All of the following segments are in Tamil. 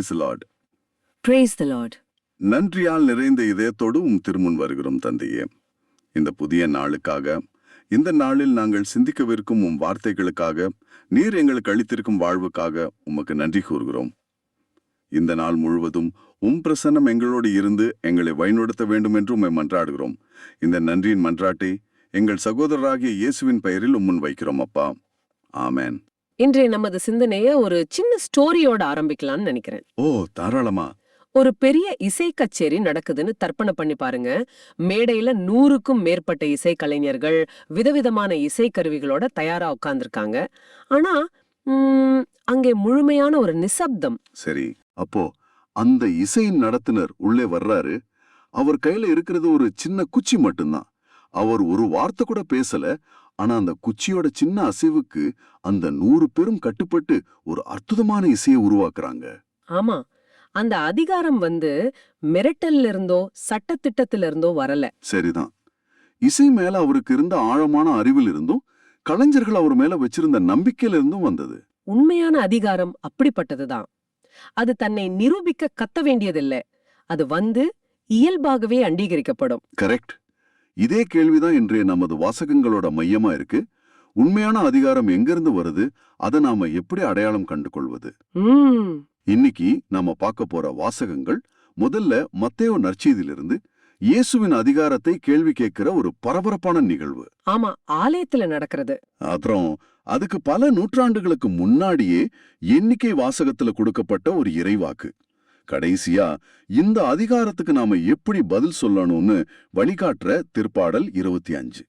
Praise the Lord. Praise the Lord. நன்றியால் நிறைந்த இதயத்தோடு திருமுன் வருகிறோம் தந்தையே. இந்த புதிய நாளுக்காக, இந்த நாளில் நாங்கள் சிந்திக்கவிருக்கும் வார்த்தைகளுக்காக, நீர் எங்களுக்கு அளித்திருக்கும் வாழ்வுக்காக உமக்கு நன்றி கூறுகிறோம். இந்த நாள் முழுவதும் பிரசன்னம் எங்களோடு இருந்து எங்களை வழிநடத்த வேண்டும் என்று உம்மை மன்றாடுகிறோம். இந்த நன்றியின் மன்றாட்டை எங்கள் சகோதரராகிய இயேசுவின் பெயரில் முன் வைக்கிறோம் அப்பா. ஆமேன். இன்றைய நமது சிந்தனைய ஒரு சின்ன ஸ்டோரியோட ஆரம்பிக்கலாம்னு நினைக்கிறேன். ஓ, தாராளமா. ஒரு பெரிய இசை கச்சேரி நடக்குதுன்னு கற்பனை பண்ணி பாருங்க. மேடையில 100க்கும் மேற்பட்ட இசை கலைஞர்கள் விதவிதமான இசை கருவிகளோட தயாரா உட்கார்ந்துருக்காங்க. ஆனா அங்கே முழுமையான ஒரு நிசப்தம். சரி, அப்போ அந்த இசையின் நடத்துனர் உள்ளே வர்றாரு. அவர் கையில இருக்கிறது ஒரு சின்ன குச்சி மட்டும்தான். அவர் ஒரு வார்த்தை கூட பேசல. ஆனா அந்த குச்சியோட சின்ன அசைவுக்கு அந்த 100 பேரும் கட்டுப்பட்டு ஒரு அற்புதமான இசையை உருவாக்குறாங்க. ஆமா, அந்த அதிகாரம் மிரட்டல்ல இருந்தோ சட்டத்திட்டத்தில இருந்தோ வரல. சரிதான். இசை மேல அவருக்கு இருந்த ஆழமான அறிவில் இருந்தும், கலைஞர்கள் அவர் மேல வச்சிருந்த நம்பிக்கையில இருந்தும் வந்தது. உண்மையான அதிகாரம் அப்படிப்பட்டதுதான். அது தன்னை நிரூபிக்க கத்த வேண்டியதில்லை. அது இயல்பாகவே அங்கீகரிக்கப்படும். கரெக்ட். இதே கேள்விதான் இன்றைய நமது வாசகங்களோட மையமா இருக்கு. உண்மையான அதிகாரம் எங்கிருந்து வருது, அதை நாம எப்படி அடையாளம் கண்டு கொள்வது? இன்னைக்கு நாம பார்க்க போற வாசகங்கள் முதல்ல மத்தேயு நற்செய்தியிலிருந்து இயேசுவின் அதிகாரத்தை கேள்வி கேட்கிற ஒரு பரபரப்பான நிகழ்வு. ஆமா, ஆலயத்துல நடக்கிறது. அப்புறம் அதுக்கு பல நூற்றாண்டுகளுக்கு முன்னாடியே எண்ணிக்கை வாசகத்துல கொடுக்கப்பட்ட ஒரு இறைவாக்கு. கடைசியா இந்த அதிகாரத்துக்கு நாம எப்படி பதில் சொல்லணும்னு வழிகாட்டுற திருப்பாடல் 25.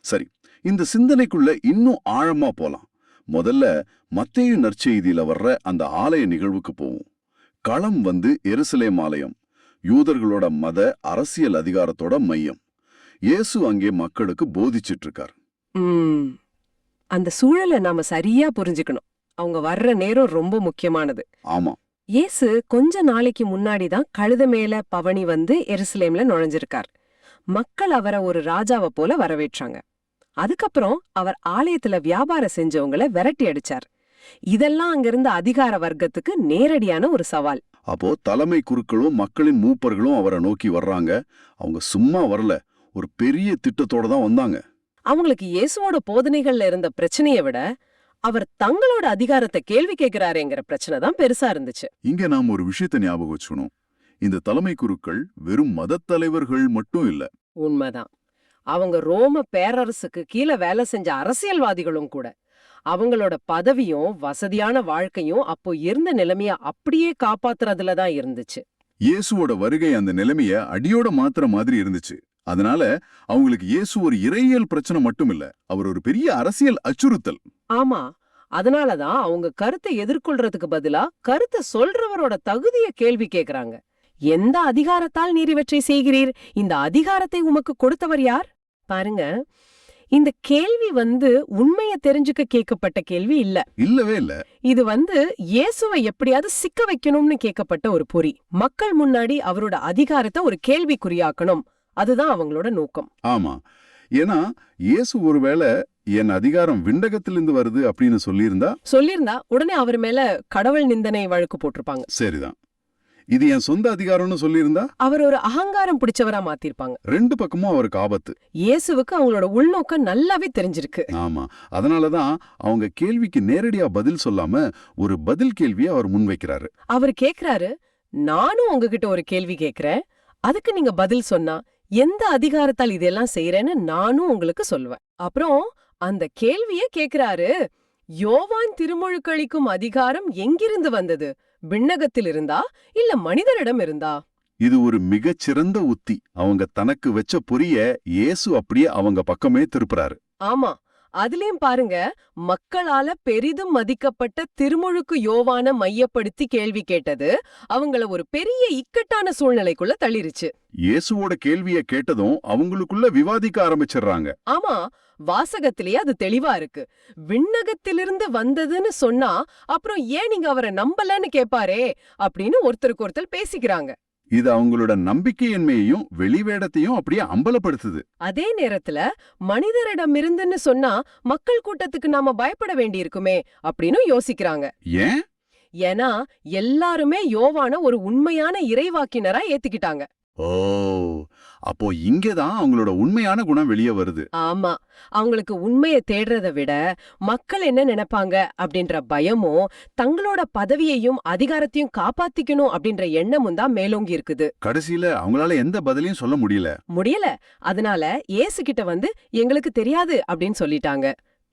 சரி, இந்த சிந்தனைக்குள்ள இன்னும் ஆழமா போலாம். முதல்ல மத்தேயு நற்செய்தியில வர்ற அந்த ஆலய நிகழ்வுக்கு போவோம். களம் எருசலேம் ஆலயம், யூதர்களோட மத அரசியல் அதிகாரத்தோட மையம். இயேசு அங்கே மக்களுக்கு போதிச்சிட்டு இருக்கார். அந்த சூழலை நாம சரியா புரிஞ்சுக்கணும். அவங்க வர்ற நேரம் ரொம்ப முக்கியமானது. ஆமா, இயேசு கொஞ்ச நாளைக்கு முன்னாடிதான் கழுத மேல பவனி எருசலேம்ல நுழைஞ்சிருக்கார். மக்கள் அவரை ஒரு ராஜாவை போல வரவேற்றாங்க. அதுக்கப்புறம் அவர் ஆலயத்துல வியாபாரம் செஞ்சவங்களை விரட்டி அடிச்சார். இதெல்லாம் அங்கிருந்த அதிகார வர்க்கத்துக்கு நேரடியான ஒரு சவால். அப்போ தலைமை குருக்களும் மக்களின் மூப்பர்களும் அவரை நோக்கி வர்றாங்க. அவங்க சும்மா வரல, ஒரு பெரிய திட்டத்தோட தான் வந்தாங்க. அவங்களுக்கு இயேசுவோட போதனைகள்ல இருந்த பிரச்சனையை விட அவர் தங்களோட அதிகாரத்தை கேள்வி கேட்கிறாருங்கிற பிரச்சனை தான் பெருசா இருந்துச்சு. இங்க நாம் ஒரு விஷயத்தை ஞாபகம் வச்சுக்கணும். இந்த தலைமை குருக்கள் வெறும் மத தலைவர்கள் மட்டும் இல்ல. உண்மைதான், அவங்க ரோம பேரரசுக்கு கீழே வேலை செஞ்ச அரசியல்வாதிகளும் கூட. அவங்களோட பதவியும் வசதியான வாழ்க்கையும் அப்போ இருந்த நிலைமைய அப்படியே காப்பாத்துறதுலதான் இருந்துச்சு. இயேசுவோட வருகை அந்த நிலைமைய அடியோட மாத்திர மாதிரி இருந்துச்சு. அதனால அவங்களுக்கு இயேசு ஒரு இறையியல் பிரச்சனை மட்டும் இல்ல, அவர் ஒரு பெரிய அரசியல் அச்சுறுத்தல். ஆமா, அதனாலதான் அவங்க கருத்தை எதிர்கொள்றதுக்கு பதிலா கருத்தை சொல்றவரோட தகுதியை கேள்வி கேக்குறாங்க. எந்த அதிகாரத்தால் நீர் இவற்றை செய்கிறீர்? இந்த அதிகாரத்தை உமக்கு கொடுத்தவர் யார்? பாருங்க, இந்த கேள்வி உண்மைய தெரிஞ்சுக்க கேட்கப்பட்ட கேள்வி இல்ல. இல்லவே இல்ல. இது இயேசுவை எப்படியாவது சிக்க வைக்கணும்னு கேட்கப்பட்ட ஒரு பொறி. மக்கள் முன்னாடி அவரோட அதிகாரத்தை ஒரு கேள்விக்குறியாக்கணும். அதுதான் அவங்களோட நோக்கம். ஆமா, ஏன்னா இயேசு ஒருவேளை என் அதிகாரம் விண்டகத்திலிருந்து வருது அப்படின்னு சொல்லியிருந்தா உடனே அவர் மேல கடவுள் நிந்தனை வழக்கு போட்டிருப்பாங்க. சரிதான். இது என் சொந்த அதிகாரம்னு சொல்லியிருந்தா அவர் ஒரு அகங்காரம் பிடிச்சவரா மாத்திருப்பாங்க. ரெண்டு பக்கமும் அவருக்கு ஆபத்து. இயேசுவுக்கு அவங்களோட உள்நோக்கம் நல்லாவே தெரிஞ்சிருக்கு. ஆமா, அதனாலதான் அவங்க கேள்விக்கு நேரடியா பதில் சொல்லாம ஒரு பதில் கேள்வியை அவர் முன்வைக்கிறாரு. அவர் கேக்குறாரு, நானும் உங்ககிட்ட ஒரு கேள்வி கேக்குறேன், அதுக்கு நீங்க பதில் சொன்னா எந்த அதிகாரத்தால் இதெல்லாம் செய்யறேன்னு நானும் உங்களுக்கு சொல்லுவேன். அப்புறம் அந்த கேள்விய கேக்குறாரு, யோவான் திருமுழுக்களிக்கும் அதிகாரம் எங்கிருந்து வந்தது? விண்ணகத்தில் இருந்தா இல்ல மனிதரிடம் இருந்தா? இது ஒரு மிகச்சிறந்த உத்தி. அவங்க தனக்கு வச்ச பொரிய இயேசு அப்படியே அவங்க பக்கமே திருப்புறாரு. ஆமா, அதுலயும் பாருங்க, மக்களால பெரிதும் மதிக்கப்பட்ட திருமுழுக்கு யோவான மையப்படுத்தி கேள்வி கேட்டது அவங்கள ஒரு பெரிய இக்கட்டான சூழ்நிலைக்குள்ள தள்ளிருச்சு. இயேசுவோட கேள்விய கேட்டதும் அவங்களுக்குள்ள விவாதிக்க ஆரம்பிச்சிடுறாங்க. ஆமா, வாசகத்திலேயே அது தெளிவா இருக்கு. விண்ணகத்திலிருந்து வந்ததுன்னு சொன்னா அப்புறம் ஏன் நீங்க அவரை நம்பலன்னு கேப்பாரே அப்படின்னு ஒருத்தருக்கு ஒருத்தர் பேசிக்கிறாங்க. இது அவங்களோட நம்பிக்கையின்மையையும் வெளிவேடத்தையும் அப்படியே அம்பலப்படுத்துது. அதே நேரத்துல மனிதரிடம் இருந்துன்னு சொன்னா மக்கள் கூட்டத்துக்கு நாம பயப்பட வேண்டியிருக்குமே அப்படின்னு யோசிக்கிறாங்க. ஏன்? ஏன்னா எல்லாருமே யோவான ஒரு உண்மையான இறைவாக்கினரா ஏத்துக்கிட்டாங்க. ஓ, அப்போ இங்கதான் அவங்களோட உண்மையான குணம் வெளியே வருது. ஆமா, அவங்களுக்கு உண்மையை தேடுறத விட மக்கள் என்ன நினைப்பாங்க அப்படின்ற பயமும் தங்களோட பதவியையும் அதிகாரத்தையும் காப்பாத்திக்கணும் அப்படின்ற எண்ணமும் தான் மேலோங்கி இருக்குது. கடைசியில அவங்களால எந்த பதிலையும் சொல்ல முடியல. அதனால இயேசு கிட்ட வந்து எங்களுக்கு தெரியாது அப்படின்னு சொல்லிட்டாங்க.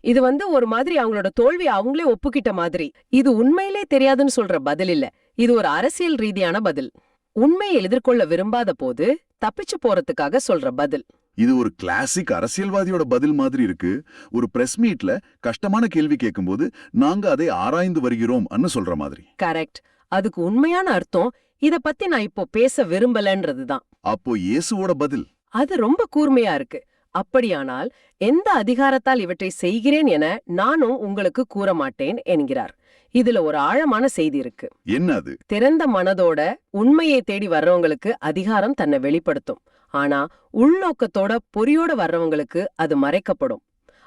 இது ஒரு மாதிரி அவங்களோட தோல்வி அவங்களே ஒப்புக்கிட்ட மாதிரி. இது உண்மையிலே தெரியாதுன்னு சொல்ற பதில் இல்ல, இது ஒரு அரசியல் ரீதியான பதில். உண்மையை எதிர்கொள்ள விரும்பாத போது தப்பிச்சு போறதுக்காக சொல்ற பதில். இது ஒரு கிளாசிக் அரசியல்வாதியோட பதில் மாதிரி இருக்கு. ஒரு பிரஸ் மீட்ல கஷ்டமான கேள்வி கேட்கும்போது நாங்க அதை ஆராய்ந்து வருகிறோம் சொல்ற மாதிரி. கரெக்ட். அதுக்கு உண்மையான அர்த்தம் இத பத்தி நான் இப்போ பேச விரும்பலன்றதுதான். அப்போ இயேசுவோட பதில் அது ரொம்ப கூர்மையா இருக்கு. அப்படியானால் எந்த அதிகாரத்தால் இவற்றை செய்கிறேன் என நானும் உங்களுக்கு கூற மாட்டேன் என்கிறார். இதுல ஒரு ஆழமான செய்தி இருக்கு. என்ன அது? திறந்த மனதோட உண்மையை தேடி வர்றவங்களுக்கு அதிகாரம் தன்னை வெளிப்படுத்தும். ஆனா உள்நோக்கத்தோட பொறியோட வர்றவங்களுக்கு அது மறைக்கப்படும்.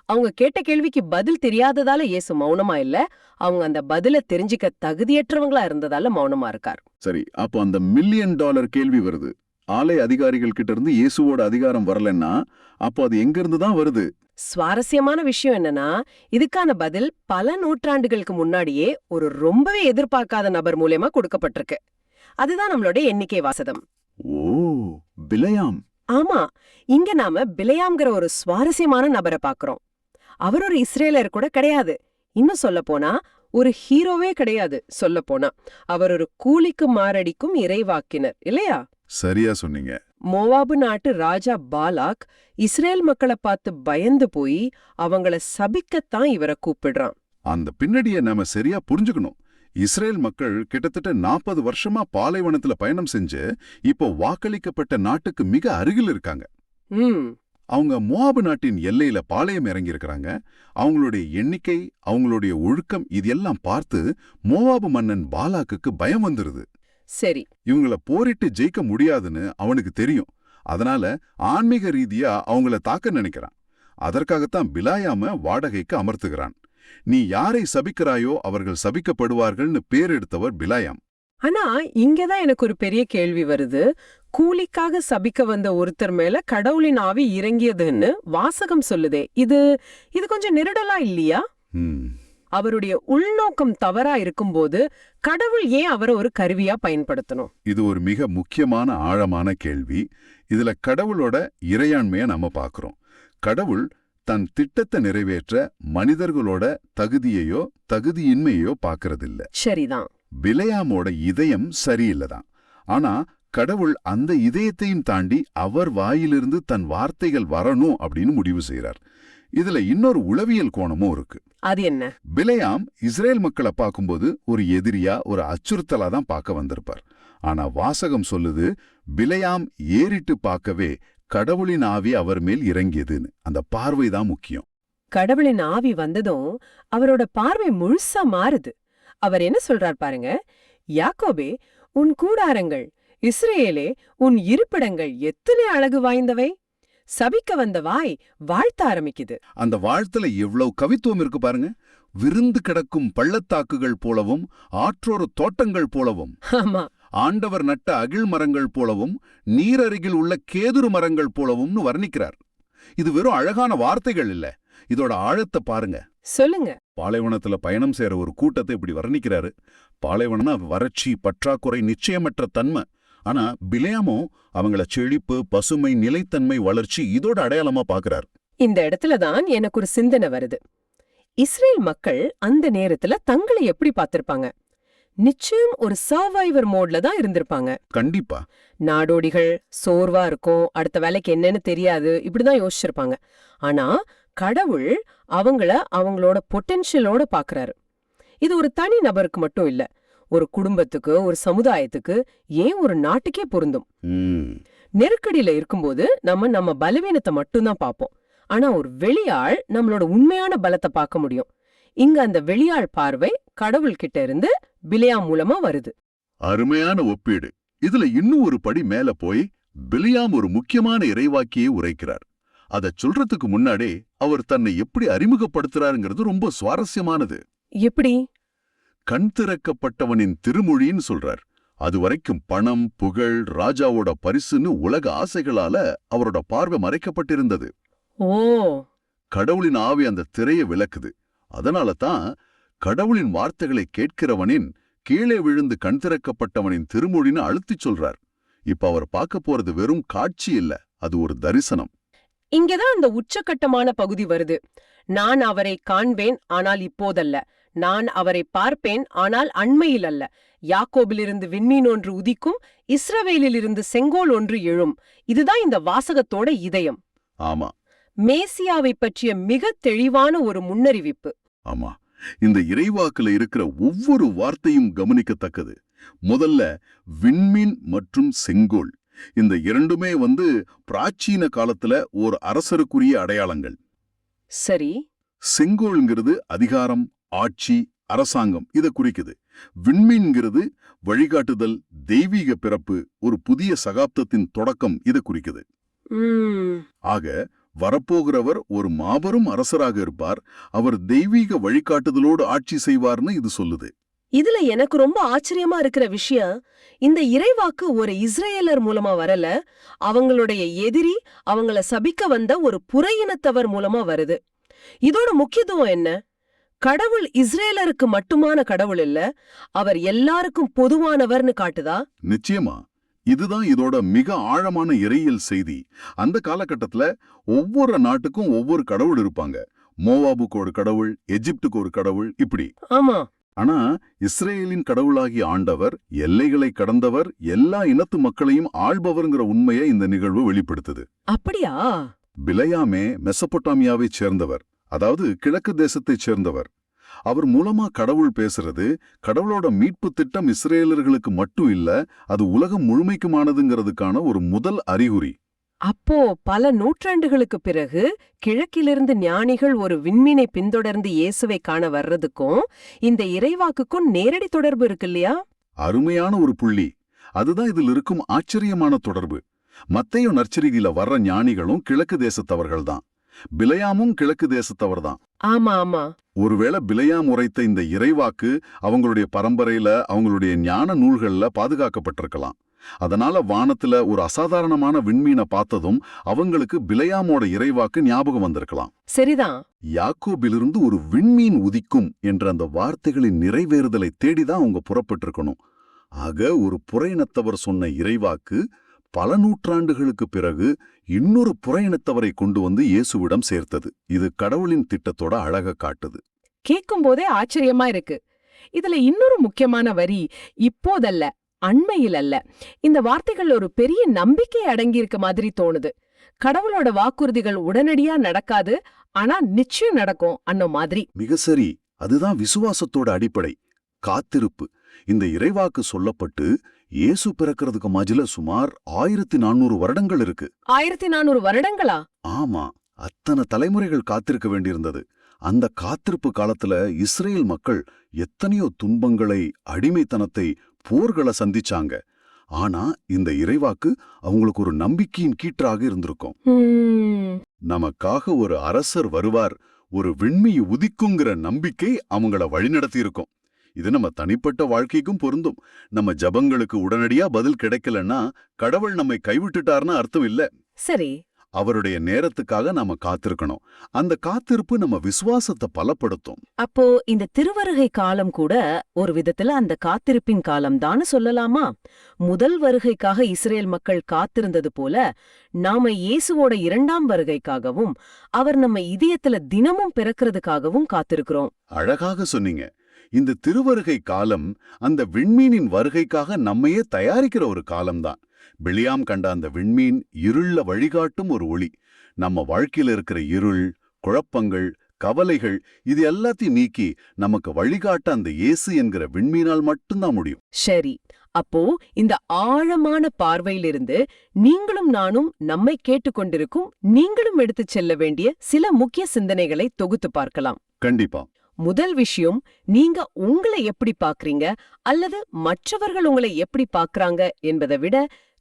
அவங்க கேட்ட கேள்விக்கு பதில் தெரியாததால இயேசு மௌனமா இல்ல, அவங்க அந்த பதில தெரிஞ்சுக்க தகுதியற்றவங்களா இருந்ததால மௌனமா இருக்கார். சரி, அப்போ அந்த $1 மில்லியன் கேள்வி வருது. ஆலய அதிகாரிகள் கிட்ட இருந்து இயேசுவோட அதிகாரம் வரலன்னா அப்போ அது எங்க இருந்து தான் வருது? சுவாரஸ்யமான விஷயம் என்னன்னா, இதுக்கான பதில் பல நூற்றாண்டுகளுக்கு முன்னாடியே ஒரு ரொம்பவே எதிர்பார்க்காத நபர் மூலமா கொடுக்கப்பட்டிருக்கு. அதுதான் நம்மளோட எண்ணிக்கை வாசகம். ஓ, பிலேயாம். ஆமா, இங்க நாம பிலேயாம்ங்கிற ஒரு சுவாரஸ்யமான நபரை பாக்குறோம். அவர் ஒரு இஸ்ரேலர் கூட கிடையாது. இன்னும் சொல்ல போனா ஒரு ஹீரோவே கிடையாது. சொல்ல போனா அவர் ஒரு கூலிக்கு மாரடிக்கும் இறைவாக்கினர் இல்லையா? சரியா சொன்னீங்க. மோவாபு நாட்டு ராஜா பாலாக் இஸ்ரேல் மக்களை பார்த்து பயந்து போய் அவங்கள சபிக்கத்தான் இவரை கூப்பிடுறான். அந்த பின்னணியை நாம சரியா புரிஞ்சுக்கணும். இஸ்ரேல் மக்கள் கிட்டத்தட்ட 40 வருஷமா பாலைவனத்துல பயணம் செஞ்சு இப்போ வாக்களிக்கப்பட்ட நாட்டுக்கு மிக அருகில் இருக்காங்க. அவங்க மோவாபு நாட்டின் எல்லையில பாளையம் இறங்கி இருக்கிறாங்க. அவங்களுடைய எண்ணிக்கை, அவங்களுடைய ஒழுக்கம் இதெல்லாம் பார்த்து மோவாபு மன்னன் பாலாக்குக்கு பயம் வந்துருது. சரி, இவங்கள போரிட்டு ஜெயிக்க முடியாதுன்னு அவனுக்கு தெரியும். அதனால ஆன்மீக ரீதியா அவங்கள தாக்க நினைக்கிறான். அதற்காகத்தான் பிலாயாம வாடகைக்கு அமர்த்துகிறான். நீ யாரை சபிக்கிறாயோ அவர்கள் சபிக்கப்படுவார்கள்னு பேர் எடுத்தவர் பிலாயாம். ஆனா இங்கதான் எனக்கு ஒரு பெரிய கேள்வி வருது. கூலிக்காக சபிக்க வந்த ஒருத்தர் மேல கடவுளின் ஆவி இறங்கியதுன்னு வாசகம் சொல்லுதே, இது கொஞ்சம் நெருடலா இல்லையா? அவருடைய உள்நோக்கம் தவறா இருக்கும்போது கடவுள் ஏன் அவரை ஒரு கருவியா பயன்படுத்தணும்? இது ஒரு மிக முக்கியமான ஆழமான கேள்வி. இதுல கடவுளோட இறையாண்மைய நம்ம பாக்குறோம். கடவுள் தன் திட்டத்தை நிறைவேற்ற மனிதர்களோட தகுதியையோ தகுதியின்மையோ பாக்குறதில்ல. சரிதான். பிலேயாமோட இதயம் சரியில்லதான். ஆனா கடவுள் அந்த இதயத்தையும் தாண்டி அவர் வாயிலிருந்து தன் வார்த்தைகள் வரணும் அப்படின்னு முடிவு செய்யறார். இதுல இன்னொரு உளவியல் கோணமும் இருக்கு. அது என்ன? பிலேயாம் இஸ்ரேல் மக்களை பார்க்கும்போது ஒரு எதிரியா, ஒரு அச்சுறுத்தலா தான் பார்க்க வந்திருப்பார். ஆனா வாசகம் சொல்லுது, பிலேயாம் ஏறிட்டு பார்க்கவே கடவுளின் ஆவி அவர் மேல் இறங்கியதுன்னு. அந்த பார்வைதான் முக்கியம். கடவுளின் ஆவி வந்ததும் அவரோட பார்வை முழுசா மாறுது. அவர் என்ன சொல்றார் பாருங்க. யாக்கோபே, உன் கூடாரங்கள், இஸ்ரேலே, உன் இருப்பிடங்கள் எத்தனை அழகு வாய்ந்தவை. சபிக்க வந்த வாய் வாழ்த்த ஆரம்பிக்குது. அந்த வாழ்த்துல எவ்வளவு கவித்துவம் இருக்கு பாருங்க. விருந்து கிடக்கும் பள்ளத்தாக்குகள் போலவும் ஆற்றோர தோட்டங்கள் போலவும், ஆமா, ஆண்டவர் நட்ட அகிழ் மரங்கள் போலவும் நீரருகில் உள்ள கேதுரு மரங்கள் போலவும்னு வர்ணிக்கிறார். இது வெறும் அழகான வார்த்தைகள் இல்ல, இதோட ஆழத்தை பாருங்க. சொல்லுங்க. பாலைவனத்துல பயணம் செய்யற ஒரு கூட்டத்தை இப்படி வர்ணிக்கிறாரு. பாலைவனம்னா வறட்சி, பற்றாக்குறை, நிச்சயமற்ற தன்மை. ஆனா பிலேயாமோ அவங்கள செழிப்பு, பசுமை, நிலைத்தன்மை, வளர்ச்சி இதோட அடையாளமா பாக்குறார். இந்த இடத்துலதான் எனக்கு ஒரு சிந்தனை வருது. இஸ்ரேல் மக்கள் அந்த நேரத்துல தங்களை எப்படி பார்த்திருப்பாங்க? நிச்சயம் ஒரு சர்வைவர் மோட்ல தான் இருந்திருப்பாங்க. கண்டிப்பா. நாடோடிகள், சோர்வா இருக்கும், அடுத்த வேலைக்கு என்னன்னு தெரியாது, இப்படிதான் யோசிச்சிருப்பாங்க. ஆனா கடவுள் அவங்கள அவங்களோட பொட்டென்ஷியலோட பாக்குறாரு. இது ஒரு தனி நபருக்கு மட்டும் இல்ல, ஒரு குடும்பத்துக்கு, ஒரு சமுதாயத்துக்கு, ஏன் ஒரு நாட்டுக்கே பொருந்தும். நெருக்கடியில இருக்கும்போது நம்ம பலவீனத்தை மட்டும்தான் பார்ப்போம். ஆனா ஒரு வெளியாள் நம்மளோட உண்மையான பலத்தை பார்க்க முடியும். இங்க அந்த வெளியாள் பார்வை கடவுள் கிட்ட இருந்து பிலேயாம் மூலமா வருது. அருமையான ஒப்பீடு. இதுல இன்னும் ஒரு படி மேல போய் பிலேயாம் ஒரு முக்கியமான இறைவாக்கியை உரைக்கிறார். அத சொல்றதுக்கு முன்னாடி அவர் தன்னை எப்படி அறிமுகப்படுத்துறாருங்கிறது ரொம்ப சுவாரஸ்யமானது. எப்படி? கண் திறக்கப்பட்டவனின் திருமொழின்னு சொல்றார். அது வரைக்கும் பணம், புகழ், ராஜாவோட பரிசுன்னு உலக ஆசைகளால அவரோட பார்வை மறைக்கப்பட்டிருந்தது. ஓ, கடவுளின் ஆவி அந்த திரையை விலக்குது. அதனால தான் கடவுளின் வார்த்தைகளை கேட்கிறவனின் கீழே விழுந்து கண் திறக்கப்பட்டவனின் திருமொழின்னு அழுத்திச் சொல்றார். இப்ப அவர் பார்க்க போறது வெறும் காட்சி இல்ல, அது ஒரு தரிசனம். இங்கதான் அந்த உச்சகட்டமான பகுதி வருது. நான் அவரை காண்பேன், ஆனால் இப்போதல்ல. நான் அவரை பார்ப்பேன், ஆனால் அண்மையில் அல்ல. யாக்கோபிலிருந்து விண்மீன் ஒன்று உதிக்கும், இஸ்ரவேலிலிருந்து செங்கோல் ஒன்று எழும். இதுதான் இந்த வாசகத்தோட இதயம். ஆமா மேசியாவை பற்றிய மிக தெளிவான ஒரு முன்னறிவிப்பு. ஆமா இந்த இறைவாக்குல இருக்கிற ஒவ்வொரு வார்த்தையும் கவனிக்கத்தக்கது. முதல்ல விண்மீன் மற்றும் செங்கோல், இந்த இரண்டுமே பிராச்சீன காலத்துல ஒரு அரசருக்குரிய அடையாளங்கள். சரி. செங்கோல்ங்கிறது அதிகாரம், ஆட்சி, அரசாங்கம் இத குறிக்குது. விண்மீன்கிறது வழிகாட்டுதல், தெய்வீக பிறப்பு, ஒரு புதிய சகாப்தத்தின் தொடக்கம் இத குறிக்குது. ஆக வரப்போகிறவர் ஒரு மாபெரும் அரசராக இருப்பார், அவர் தெய்வீக வழிகாட்டுதலோடு ஆட்சி செய்வார்னு இது சொல்லுது. இதுல எனக்கு ரொம்ப ஆச்சரியமா இருக்கிற விஷயம், இந்த இறைவாக்கு ஒரு இஸ்ரேலர் மூலமா வரல, அவங்களுடைய எதிரி, அவங்கள சபிக்க வந்த ஒரு புற இனத்தவர் மூலமா வருது. இதோட முக்கியத்துவம் என்ன? கடவுள் இஸ்ரேலருக்கு மட்டுமான கடவுள் இல்ல, அவர் எல்லாருக்கும் பொதுவானவர்னு காட்டுதா? நிச்சயமா இதுதான் இதோட மிக ஆழமான இறையியல் செய்தி. அந்த காலகட்டத்துல ஒவ்வொரு நாட்டுக்கும் ஒவ்வொரு கடவுள் இருப்பாங்க. மோவாபுக்கு ஒரு கடவுள், எஜிப்டுக்கு ஒரு கடவுள், இப்படி. ஆமா. ஆனா இஸ்ரேலின் கடவுளாகிய ஆண்டவர் எல்லைகளை கடந்தவர், எல்லா இனத்து மக்களையும் ஆள்பவர்ங்கிற உண்மையை இந்த நிகழ்வு வெளிப்படுத்துது. அப்படியா? பிலயாமே மெசபொட்டாமியாவைச் சேர்ந்தவர், அதாவது கிழக்கு தேசத்தைச் சேர்ந்தவர். அவர் மூலமா கடவுள் பேசுறது, கடவுளோட மீட்பு திட்டம் இஸ்ரேலர்களுக்கு மட்டும் இல்ல, அது உலகம் முழுமைக்குமானதுங்கிறதுக்கான ஒரு முதல் அறிகுறி. அப்போ பல நூற்றாண்டுகளுக்கு பிறகு கிழக்கிலிருந்து ஞானிகள் ஒரு விண்மீனை பின்தொடர்ந்து இயேசுவை காண வர்றதுக்கும் இந்த இறைவாக்குக்கும் நேரடி தொடர்பு இருக்கு இல்லையா? அருமையான ஒரு புள்ளி. அதுதான் இதில் இருக்கும் ஆச்சரியமான தொடர்பு. மத்தேயு நற்செய்தியில வர்ற ஞானிகளும் கிழக்கு தேசத்தவர்கள்தான், பிலயாமும் கிழக்கு தேசத்தவர்தான். ஆமா ஆமா. ஒருவேளை பிலயாம் உரைத்த இந்த இறைவாக்கு அவங்களுடைய பரம்பரையில, அவங்களுடைய ஞான நூல்கள்ல பாதுகாக்கப்பட்டிருக்கலாம். அதனால வானத்துல ஒரு அசாதாரணமான விண்மீனை பார்த்ததும் அவங்களுக்கு பிலயாமோட இறைவாக்கு ஞாபகம் வந்திருக்கலாம். சரிதான். யாக்கோபிலிருந்து ஒரு விண்மீன் உதிக்கும் என்ற அந்த வார்த்தைகளின் நிறைவேறுதலை தேடிதான் அவங்க புறப்பட்டிருக்கணும். ஆக ஒரு புற இனத்தவர் சொன்ன இறைவாக்கு பல நூற்றாண்டுகளுக்கு பிறகு இன்னொரு புற இனத்தவரை கொண்டு வந்து இயேசுவிடம் சேர்த்தது. இது கடவுளின் திட்டத்தோட அழக காட்டுது. கேட்கும் போதே ஆச்சரியமா இருக்கு. இதுல இன்னொரு முக்கியமான வரி, இப்போதல்ல, அண்மையில் அல்ல. இந்த வார்த்தைகள் ஒரு பெரிய நம்பிக்கை அடங்கியிருக்க மாதிரி தோணுது. கடவுளோட வாக்குறுதிகள் உடனடியா நடக்காது, ஆனா நிச்சயம் நடக்கும் அன்ன மாதிரி. மிக சரி. அதுதான் விசுவாசத்தோட அடிப்படை, காத்திருப்பு. இந்த இறைவாக்கு சொல்லப்பட்டு இயேசு பிறக்கிறதுக்கு மஜில சுமார் 1400 வருடங்கள் இருக்கு. 1400 வருடங்களா? ஆமா, அத்தனை தலைமுறைகள் காத்திருக்க வேண்டியிருந்தது. அந்த காத்திருப்பு காலத்துல இஸ்ரேல் மக்கள் எத்தனையோ துன்பங்களை, அடிமைத்தனத்தை, போர்களை சந்திச்சாங்க. ஆனா இந்த இறைவாக்கு அவங்களுக்கு ஒரு நம்பிக்கையின் கீற்றாக இருந்திருக்கும். நமக்காக ஒரு அரசர் வருவார், ஒரு விண்மீ உதிக்குங்கிற நம்பிக்கை அவங்கள வழிநடத்தி இருக்கும். இது நம்ம தனிப்பட்ட வாழ்க்கைக்கும் பொருந்தும். நம்ம ஜபங்களுக்கு உடனடியா பதில் கிடைக்கலன்னா கடவுள் நம்மை கைவிட்டுட்டார்னு அர்த்தம் இல்ல. சரி. அவருடைய நேரத்துக்காக நாம காத்திருக்கணும். அந்த காத்திருப்பு நம்ம விசுவாசத்தை பலப்படுத்தும். அப்போ இந்த திருவருகை காலம் கூட ஒரு விதத்துல அந்த காத்திருப்பின் காலம் தான் சொல்லலாமா? முதல் வருகைக்காக இஸ்ரேல் மக்கள் காத்திருந்தது போல நாம இயேசுவோட 2ஆம் வருகைக்காகவும் அவர் நம்ம இதயத்துல தினமும் பிறக்கிறதுக்காகவும் காத்திருக்கிறோம். அழகாக சொன்னீங்க. இந்த திருவருகை காலம் அந்த விண்மீனின் வருகைக்காக நம்மையே தயாரிக்கிற ஒரு காலம்தான். பிலியாம் கண்ட அந்த விண்மீன் இருள வழிகாட்டும் ஒரு ஒளி. நம்ம வாழ்க்கையில இருக்கிற இருள், குழப்பங்கள், கவலைகள் இது எல்லாத்தையும் நீக்கி நமக்கு வழிகாட்ட அந்த இயேசு என்கிற விண்மீனால் மட்டும்தான் முடியும். சரி. அப்போ இந்த ஆழமான பார்வையிலிருந்து நீங்களும் நானும் நம்மை கேட்டுக்கொண்டிருக்கும் நீங்களும் எடுத்துச் செல்ல வேண்டிய சில முக்கிய சிந்தனைகளை தொகுத்து பார்க்கலாம். கண்டிப்பா. முதல் விஷயம், நீங்க உங்களை எப்படி பாக்குறீங்க அல்லது மற்றவர்கள் உங்களை எப்படி பாக்குறாங்க என்பதை விட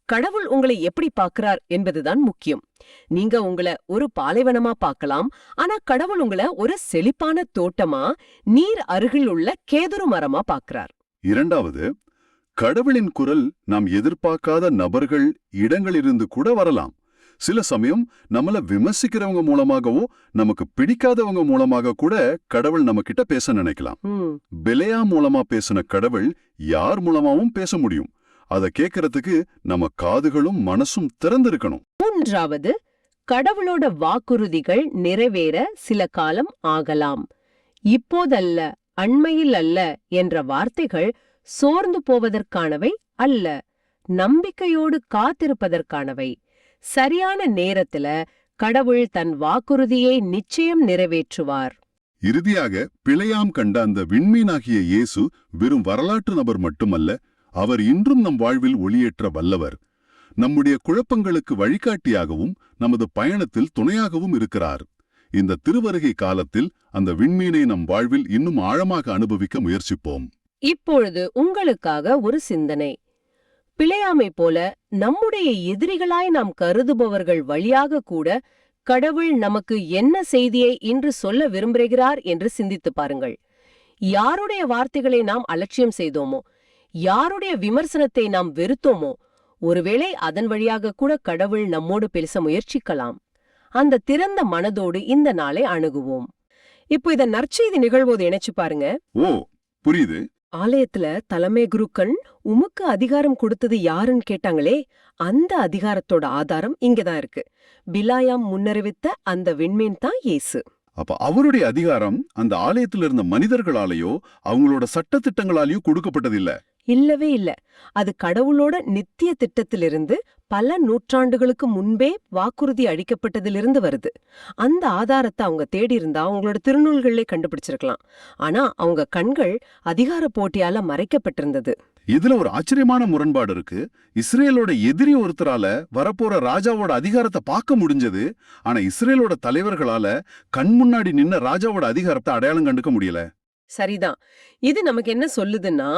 கடவுள் உங்களை எப்படி பார்க்கறார் என்பதுதான் முக்கியம். நீங்க உங்கள ஒரு பாலைவனமா பார்க்கலாம், ஆனா கடவுள் உங்கள ஒரு செழிப்பான தோட்டமா, நீர் அருகில் உள்ள கேதுரு மரமா பார்க்கறார். இரண்டாவது, கடவுளின் குரல் நாம் எதிர்பார்க்காத நபர்கள், இடங்களிலிருந்து கூட வரலாம். சில சமயம் நம்மள விமர்சிக்கிறவங்க மூலமாகவோ நமக்கு பிடிக்காதவங்க மூலமாக கூட கடவுள் நம்ம கிட்ட பேச நினைக்கலாம். பிலேயா மூலமா பேசின கடவுள் யார் மூலமாவும் பேச முடியும். அத கேட்கறதுக்கு நம்ம காதுகளும் மனசும் திறந்திருக்கணும். மூன்றாவது, கடவுளோட வாக்குறுதிகள் நிறைவேற சில காலம் ஆகலாம். இப்போதல்ல, அண்மையில் அல்ல என்ற வார்த்தைகள் சோர்ந்து போவதற்கானவை அல்ல, நம்பிக்கையோடு காத்திருப்பதற்கானவை. சரியான நேரத்துல கடவுள் தன் வாக்குறுதியை நிச்சயம் நிறைவேற்றுவார். இறுதியாக பிழையாம் கண்ட அந்த விண்மீனாகிய இயேசு வெறும் வரலாற்று நபர் மட்டுமல்ல, அவர் இன்றும் நம் வாழ்வில் ஒளியேற்ற வல்லவர். நம்முடைய குழப்பங்களுக்கு வழிகாட்டியாகவும் நமது பயணத்தில் துணையாகவும் இருக்கிறார். இந்த திருவருகை காலத்தில் அந்த விண்மீனை நம் வாழ்வில் இன்னும் ஆழமாக அனுபவிக்க முயற்சிப்போம். இப்பொழுது உங்களுக்காக ஒரு சிந்தனை. பிழையாமை போல நம்முடைய எதிரிகளாய் நாம் கருதுபவர்கள் வழியாக கூட கடவுள் நமக்கு என்ன செய்தியை இன்று சொல்ல விரும்புகிறார் என்று சிந்தித்து பாருங்கள். யாருடைய வார்த்தைகளை நாம் அலட்சியம் செய்தோமோ, யாருடைய விமர்சனத்தை நாம் வெறுத்தோமோ, ஒருவேளை அதன் வழியாக கூட கடவுள் நம்மோடு பேச முயற்சிக்கலாம். அந்த திறந்த மனதோடு இந்த நாளை அணுகுவோம். இப்போ இத நற்செய்தி நிகழ்வோது இணைச்சு பாருங்க. ஓ, புரியுது. ஆலயத்துல தலைமை குருக்கள் உமக்கு அதிகாரம் கொடுத்தது யாருன்னு கேட்டாங்களே, அந்த அதிகாரத்தோட ஆதாரம் இங்கதான் இருக்கு. பிலாயாம் முன்னறிவித்த அந்த விண்மீன் தான் இயேசு. அப்ப அவருடைய அதிகாரம் அந்த ஆலயத்தில் இருந்த மனிதர்களாலேயோ அவங்களோட சட்டத்திட்டங்களாலேயோ கொடுக்கப்பட்டதில்ல. இல்லவே இல்ல. அது கடவுளோட நித்திய திட்டத்திலிருந்து பல நூற்றாண்டுகளுக்கு முன்பே வாக்குறுதி அளிக்கப்பட்டதிலிருந்து வருது. அந்த ஆதாரத்தை அவங்க தேடி இருந்தா அவங்களோட திருநூல்களே கண்டுபிடிச்சிருக்கலாம். ஆனா அவங்க கண்கள் அதிகார போட்டியால மறைக்கப்பட்டிருந்தது. இதுல ஒரு ஆச்சரியமான முரண்பாடு இருக்கு. இஸ்ரேலோட எதிரி ஒருத்தரால வரப்போற ராஜாவோட அதிகாரத்தை பார்க்க முடிஞ்சது. ஆனா இஸ்ரேலோட தலைவர்களால கண் முன்னாடி நின்ன ராஜாவோட அதிகாரத்தை அடையாளம் கண்டுக்க முடியல. சரிதான். இது நமக்கு என்ன சொல்லுதுன்னா,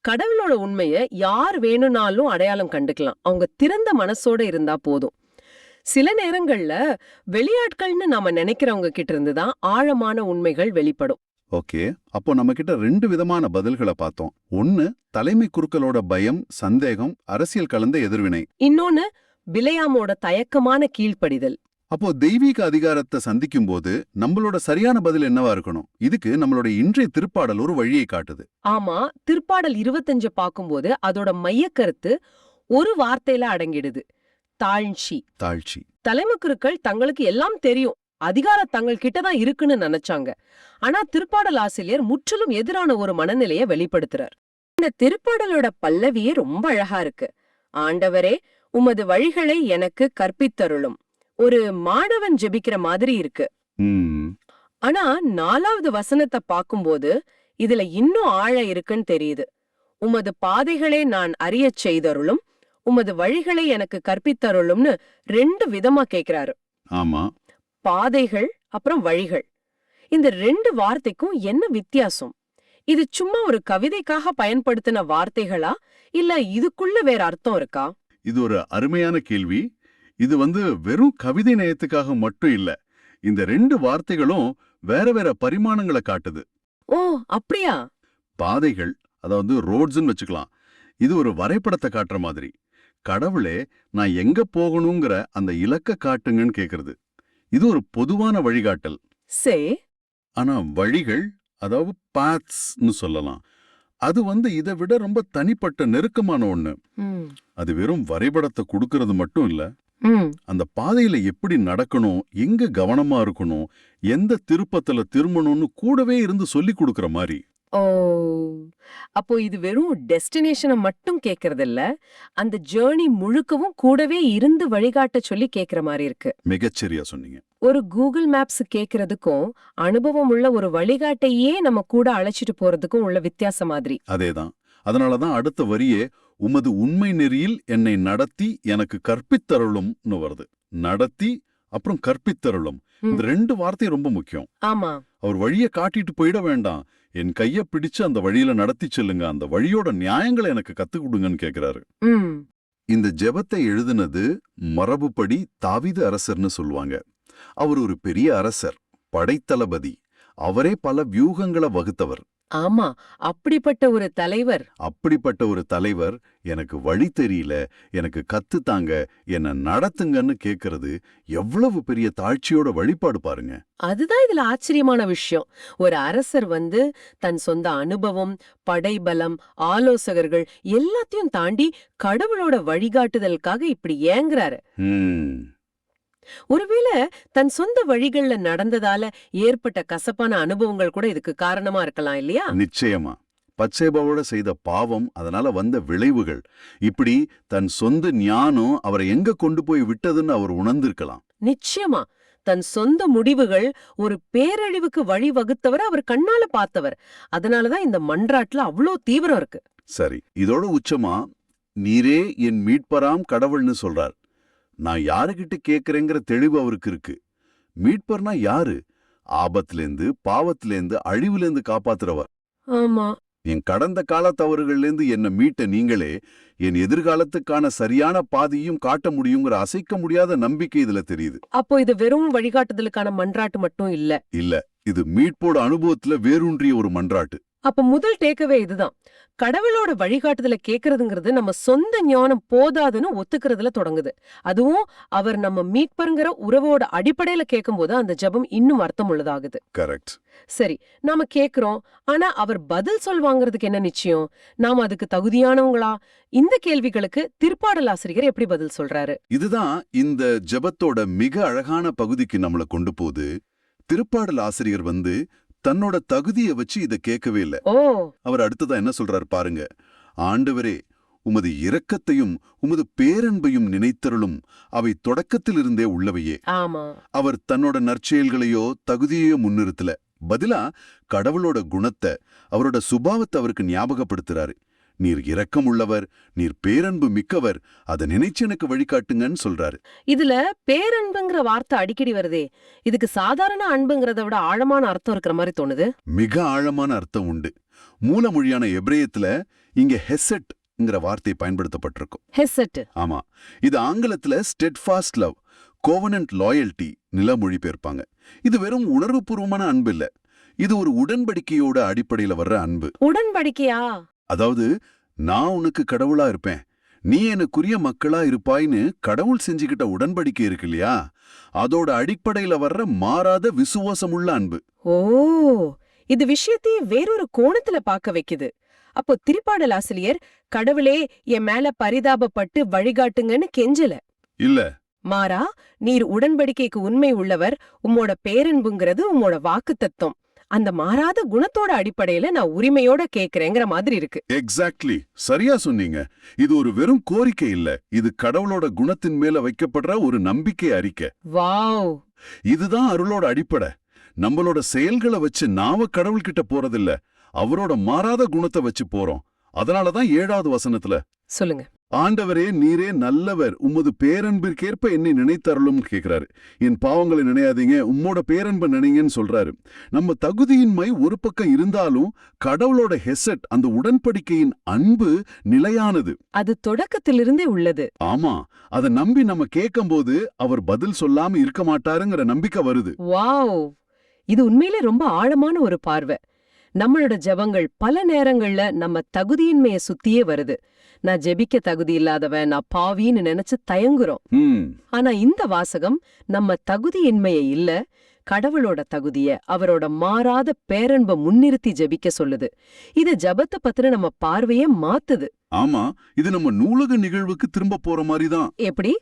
கடவுளோட உண்மைய யார் வேணும்னாலும் அடையாளம் கண்டுக்கலாம். அவங்க திறந்த மனசோட இருந்தா போதும். சில நேரங்கள்ல வெளியாட்கள்னு நாம நினைக்கிறவங்க கிட்ட இருந்துதான் ஆழமான உண்மைகள் வெளிப்படும். ஓகே, அப்போ நம்ம கிட்ட 2 விதமான பதில்களை பார்த்தோம். ஒன்னு, தலைமை குருக்களோட பயம், சந்தேகம், அரசியல் கலந்த எதிர்வினை. இன்னொன்னு, பிலேயாமோட தயக்கமான கீழ்ப்படிதல். அப்போ தெய்வீக அதிகாரத்தை சந்திக்கும் போது நம்மளோட சரியான பதில் என்னவா இருக்கணும்? இதுக்கு நம்மளோட இன்றைய திருப்பாடல் ஒரு வழியை காட்டுது. ஆமா, திருப்பாடல் 25 பார்க்கும்போது அதோட மையக்கருத்து ஒரு வார்த்தையில அடங்கிடுது: தாழ்ச்சி. தாழ்ச்சி. தலைமக்குருக்கள் தங்களுக்கு எல்லாம் தெரியும், அதிகாரம் தங்கள் கிட்டதான் இருக்குன்னு நினைச்சாங்க. ஆனா திருப்பாடல் ஆசிரியர் முற்றிலும் எதிரான ஒரு மனநிலையை வெளிப்படுத்துறார். இந்த திருப்பாடலோட பல்லவியே ரொம்ப அழகா இருக்கு. ஆண்டவரே, உமது வழிகளை எனக்கு கற்பித்தருளும். ஒரு மாணவன் ஜெபிக்கிற மாதிரி இருக்கு. ஆனா 4வது வசனத்தை பார்க்கும்போது இதுல இன்னும் ஆழ இருக்குன்னு தெரியுது. உமது பாதைகளை நான் அறியச் செய்தருளும், உமது வழிகளை எனக்கு கற்பித்தருளும்னு 2 விதமா கேக்குறாரு. ஆமா, பாதைகள் அப்புறம் வழிகள். இந்த 2 வார்த்தைக்கும் என்ன வித்தியாசம்? இது சும்மா ஒரு கவிதைக்காக பயன்படுத்தின வார்த்தைகளா, இல்ல இதுக்குள்ள வேற அர்த்தம் இருக்கா? இது ஒரு அருமையான கேள்வி. இது வெறும் கவிதை நயத்துக்காக மட்டும் இல்ல. இந்த 2 வார்த்தைகளும் வேற வேற பரிமாணங்களை காட்டுது. ஓ, அப்படியா? பாதைகள், அதாவது ரோட்ஸ்ன்னு வச்சுக்கலாம். இது ஒரு வரைபடத்தை காட்டுற மாதிரி. கடவுளே, நான் எங்க போகணுங்கிற அந்த இலக்க காட்டுங்கன்னு கேக்குறது. இது ஒரு பொதுவான வழிகாட்டல். ஆனா வழிகள், அதாவது பாத்ஸ்னு சொல்லலாம், அது இதை விட ரொம்ப தனிப்பட்ட நெருக்கமான ஒண்ணு. அது வெறும் வரைபடத்தை கொடுக்கறது மட்டும் இல்ல, அந்த பாதையில எப்படி நடக்கணும், எங்க கவனமா இருக்கணும், எந்த திருப்பத்துல திரும்பணும்னு கூடவே இருந்து சொல்லி கொடுக்கற மாதிரி. ஓ, அப்போ இது வெறும் டெஸ்டினேஷனை மட்டும் கேக்குறது இல்ல, அந்த ஜேர்னி முழுக்கவும் கூடவே இருந்து வழிகாட்ட சொல்லி கேக்குற மாதிரி இருக்கு. மிகச்சரியா சொன்னீங்க. ஒரு கூகுள் மேப்ஸ் கேக்குறதுக்கும் அனுபவம் உள்ள ஒரு வழிகாட்டையே நம்ம கூட அழைச்சிட்டு போறதுக்கும் உள்ள வித்தியாசம் மாதிரி. அதேதான். அதனாலதான் அடுத்த வரியே உமது உண்மை நெறியில் என்னை நடத்தி எனக்கு கற்பித்தருளும்னு வருது. நடத்தி அப்புறம் கற்பித்தருளும், இந்த 2 வார்த்தை ரொம்ப முக்கியம். ஆமா, அவர் வழியை காட்டிட்டு போயிட வேண்டாம், என் கைய பிடிச்சு அந்த வழியில நடத்தி செல்லுங்க, அந்த வழியோட நியாயங்களை எனக்கு கத்து கொடுங்கன்னு கேக்குறாரு. இந்த ஜெபத்தை எழுதினது மரபுப்படி தாவீது அரசர்னு சொல்லுவாங்க. அவர் ஒரு பெரிய அரசர், படைத்தளபதி. அவரே பல வியூகங்களை வகுத்தவர். ஆமா, அப்படிப்பட்ட ஒரு தலைவர். அப்படிப்பட்ட ஒரு தலைவர் எனக்கு வழி தெரியல, எனக்கு கத்துத்தாங்க, என்ன நடத்துங்கன்னு கேக்குறது எவ்வளவு பெரிய தாழ்ச்சியோட வழிபாடு பாருங்க. அதுதான் இதுல ஆச்சரியமான விஷயம். ஒரு அரசர் தன் சொந்த அனுபவம், படைபலம், ஆலோசகர்கள் எல்லாத்தையும் தாண்டி கடவுளோட வழிகாட்டுதலுக்காக இப்படி ஏங்குறாரு. ஒருவேளை தன் சொந்த வழிகள்ல நடந்ததால ஏற்பட்ட கசப்பான அனுபவங்கள் கூட இதுக்கு காரணமா இருக்கலாம் இல்லையா? நிச்சயமா. பத்சேபாவோட செய்த பாவம், அதனால வந்த விளைவுகள், இப்படி தன் சொந்த ஞானம் அவரை எங்க கொண்டு போய் விட்டதுன்னு அவர் உணர்ந்திருக்கலாம். நிச்சயமா. தன் சொந்த முடிவுகள் ஒரு பேரழிவுக்கு வழி வகுத்தவர் அவர் கண்ணால பார்த்தவர். அதனாலதான் இந்த மன்றாட்டுல அவ்வளோ தீவிரம் இருக்கு. சரி, இதோட உச்சமா நீரே என் மீட்பராம் கடவுள்னு சொல்றார். நான் யாருகிட்ட கேட்கிறேங்கிற தெளிவு அவருக்கு இருக்கு. மீட்பர்னா யாரு? ஆபத்திலேந்து, பாவத்திலேந்து, அழிவுலேந்து காப்பாத்துறவர். ஆமா. என் கடந்த கால தவறுகள்லேருந்து என்ன மீட்ட நீங்களே என் எதிர்காலத்துக்கான சரியான பாதையும் காட்ட முடியுங்கிற அசைக்க முடியாத நம்பிக்கை இதுல தெரியுது. அப்போ இது வெறும் வழிகாட்டுதலுக்கான மன்றாட்டு மட்டும் இல்ல. இல்ல, இது மீட்போட அனுபவத்துல வேரூன்றிய ஒரு மன்றாட்டு. அப்ப முதல் டேக்கவே இதுதான். கடவுளோட வழிகாட்டுதல கேக்குறதுங்கிறது நம்ம சொந்த ஞானம் போதாதுன்னு ஒத்துக்கிறதுல தொடங்குது. அதுவும் அவர் நம்ம மீட்பருங்கிற உறவோட அடிப்படையில கேட்கும்போது அந்த ஜெபம் இன்னும் அர்த்தம் உள்ளதாகுது. கரெக்ட். சரி, நாம கேக்குறோம். ஆனா அவர் பதில் சொல்வாங்கிறதுக்கு என்ன நிச்சயம்? நாம அதுக்கு தகுதியானவங்களா? இந்த கேள்விகளுக்கு திருப்பாடல் ஆசிரியர் எப்படி பதில் சொல்றாரு? இதுதான் இந்த ஜெபத்தோட மிக அழகான பகுதிக்கு நம்மள கொண்டு போகுது. திருப்பாடல் ஆசிரியர் தன்னோட தகுதியை வச்சு இத கேட்கவே இல்ல. அவர் அடுத்ததா என்ன சொல்றாரு பாருங்க. ஆண்டவரே, உமது இரக்கத்தையும் உமது பேரன்பையும் நினைத்தருளும், அவை தொடக்கத்திலிருந்தே உள்ளவையே. ஆமா. அவர் தன்னோட நற்செயல்களையோ தகுதியையோ முன்னிறுத்தல. பதிலா கடவுளோட குணத்தை, அவரோட சுபாவத்தை அவருக்கு ஞாபகப்படுத்துறாரு. நீர் இரக்கமுள்ளவர், நீர் பேரன்பு மிக்கவர், அதை நினைச்சு எனக்கு வழிகாட்டுங்கன்னு சொல்றாரு. இதுல பேரன்புங்கிற வார்த்தை அடிக்கடி வருதே, இதுக்கு சாதாரண அன்புங்கிறத விட ஆழமான அர்த்தம் இருக்கிற மாதிரி தோணுது. மிக ஆழமான அர்த்தம் உண்டு. மூலமொழியான எபிரேயத்துல இங்க ஹெசெட்ங்கிற வார்த்தை பயன்படுத்தப்பட்டிருக்கும். ஹெசெட். ஆமா, இது ஆங்கிலத்துல ஸ்டெட்ஃபாஸ்ட் லவ், கோவனன்ட் லாயல்டி நில மொழிபெயர்ப்பாங்க. இது வெறும் உணர்வுபூர்வமான அன்பு இல்ல, இது ஒரு உடன்படிக்கையோட அடிப்படையில வர்ற அன்பு. உடன்படிக்கையா? அதாவது, நான் உனக்கு கடவுளா இருப்பேன், நீ எனக்குரிய மக்களா இருப்பாய்னு கடவுள் செஞ்சுக்கிட்ட உடன்படிக்கை இருக்கு இல்லையா, அதோட அடிப்படையில வர்ற மாறாத விசுவாசமுள்ள அன்பு. ஓ, இது விஷயத்தையே வேறொரு கோணத்துல பார்க்க வைக்குது. அப்போ திருப்பாடல் ஆசிரியர் கடவுளே என் மேல பரிதாபப்பட்டு வழிகாட்டுங்கன்னு கெஞ்சல. இல்ல, மாறா, நீர் உடன்படிக்கைக்கு உண்மை உள்ளவர், உம்மோட பேரன்புங்கிறது உம்மோட வாக்கு தத்துவம், அந்த மாறாத குணத்தோட அடிப்படையில நான் உரிமையோட கேக்குறேங்கிற மாதிரி இருக்கு. எக்ஸாக்ட்லி, சரியா சொன்னீங்க. இது ஒரு வெறும் கோரிக்கை இல்ல, இது கடவுளோட குணத்தின் மேல வைக்கப்படுற ஒரு நம்பிக்கை அறிக்கை. வாவ், இதுதான் அருளோட அடிப்படை. நம்மளோட செயல்களை வச்சு நாம கடவுள்கிட்ட போறதில்ல, அவரோட மாறாத குணத்தை வச்சு போறோம். அதனாலதான் 7வது வசனத்துல சொல்லுங்க. ஆண்டவரே, நீரே நல்லவர், உமது பேரன்பிற்கேற்ப என்னை நினைத்தருளும் கேக்குறாரு. என் பாவங்களை நினையாதீங்க, உம்மோட பேரன்பை நினைங்கன்னு சொல்றாரு. நம்ம தகுதியின்மை ஒரு பக்கம் இருந்தாலும் கடவுளோட ஹெசட், அந்த உடன்படிக்கையின் அன்பு நிலையானது. அது தொடக்கத்திலிருந்தே உள்ளது. ஆமா, அதை நம்பி நம்ம கேட்கும்போது அவர் பதில் சொல்லாம இருக்க மாட்டாருங்கிற நம்பிக்கை வருது. வாவ், இது உண்மையிலே ரொம்ப ஆழமான ஒரு பார்வை. நம்மளோட ஜெபங்கள் பல நேரங்கள்ல நம்ம தகுதியின்மைய சுத்தியே வருது. நான் ஜெபிக்க தகுதி இல்லாதவன், நான் பாவின்னு நினைச்சு தயங்குறோம். ஆனா இந்த வாசகம் நம்ம தகுதியின்மைய இல்ல, கடவுளோட தகுதிய, அவரோட மாறாத பேரன்பை முன்னிறுத்தி ஜெபிக்க சொல்லுது. இது ஜெபத்தை பத்தின நம்ம பார்வையே மாத்துது. ஆமா, இது நம்ம நூலக நிகழ்வுக்கு திரும்ப போற மாதிரிதான். எப்படி?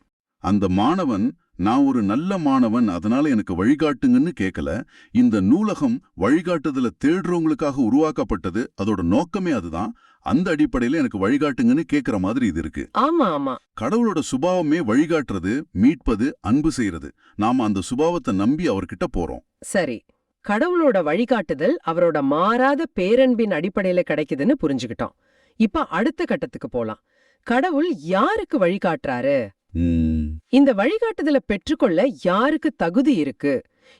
அந்த மாணவன், நான் ஒரு நல்ல மாணவன், அதனால எனக்கு வழிகாட்டுங்கன்னு கேட்கல. இந்த நூலகம் வழிகாட்டுதல தேடுறவங்களுக்காக உருவாக்கப்பட்டது, அதோட நோக்கமே அதுதான். அந்த அடிப்படையில எனக்கு வழிகாட்டுங்கன்னு கேட்கிற மாதிரி இது இருக்கு. ஆமா ஆமா, கடவுளோட சுபாவமே வழிகாட்டுறது, மீட்பது, அன்பு செய்யறது. நாம அந்த சுபாவத்தை நம்பி அவர்கிட்ட போறோம். சரி, கடவுளோட வழிகாட்டுதல் அவரோட மாறாத பேரன்பின் அடிப்படையில கிடைக்குதுன்னு புரிஞ்சுக்கிட்டோம். இப்ப அடுத்த கட்டத்துக்கு போலாம். கடவுள் யாருக்கு வழிகாட்டுறாரு? இந்த வழிகாட்டுதலை பெற்றுக்கொள்ள யாருக்கு தகுதி இருக்கு?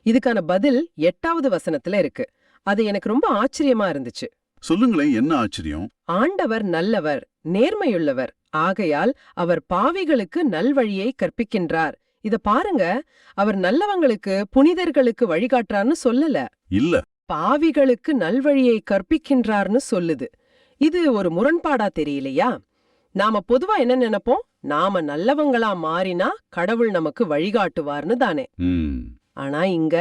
இதுக்கான பதில் 8வது வசனத்துல இருக்கு. அது எனக்கு ரொம்ப ஆச்சரியமா இருந்துச்சு. சொல்லுங்களேன், என்ன ஆச்சரியம்? ஆண்டவர் நல்லவர், நேர்மையுள்ளவர், ஆகையால் அவர் பாவிகளுக்கு நல்வழியை கற்பிக்கின்றார். இத பாருங்க, அவர் நல்லவங்களுக்கு புனிதர்களுக்கு வழிகாட்டுறார்னு சொல்லல, இல்ல. பாவிகளுக்கு நல்வழியை கற்பிக்கின்றார்னு சொல்லுது. இது ஒரு முரண்பாடா தெரியலையா? நாம பொதுவா என்ன நினைப்போம்? நாம நல்லவங்களா மாறினா கடவுள் நமக்கு வழிகாட்டுவார்னு தானே. ஆனா இங்க